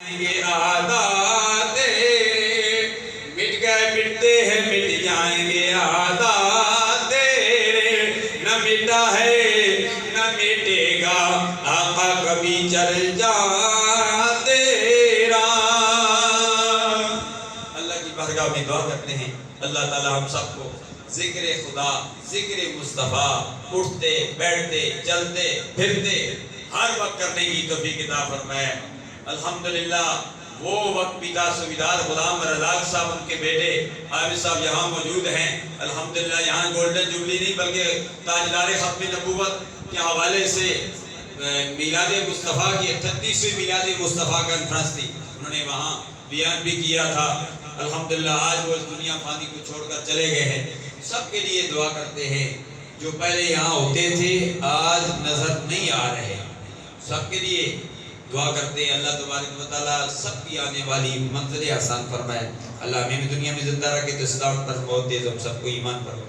یہ عادات مٹ گئے مٹتے ہیں مٹ جائیں گے عادات نہ مٹا ہے نہ مٹے گا آقا کبھی چل جا تیرا۔ اللہ کی بارگاہ میں دعا کرتے ہیں اللہ تعالی ہم سب کو ذکر خدا ذکر مصطفیٰ اٹھتے بیٹھتے چلتے پھرتے ہر وقت کرنے کی توفیق عطا فرمائے۔ الحمدللہ وہ وقت پیتا سویدار غلام رزاق صاحب ان کے بیٹے عابد صاحب یہاں موجود ہیں۔ الحمدللہ یہاں گولڈن جوبلی نہیں بلکہ تاجدار ختم نبوت کے حوالے سے میلاد مصطفیٰ کی 38ویں میلاد مصطفیٰ کانفرنس تھی، انہوں نے وہاں بیان بھی کیا تھا۔ الحمدللہ آج وہ اس دنیا فانی کو چھوڑ کر چلے گئے ہیں۔ سب کے لیے دعا کرتے ہیں جو پہلے یہاں ہوتے تھے آج نظر نہیں آ رہے، سب کے لیے دعا کرتے ہیں اللہ تبارک و تعالیٰ سب کی آنے والی منزل آسان فرمائے۔ اللہ ہمیں بھی دنیا میں زندہ رکھے تو اسلام پر بہت تیز ہم سب کو ایمان پر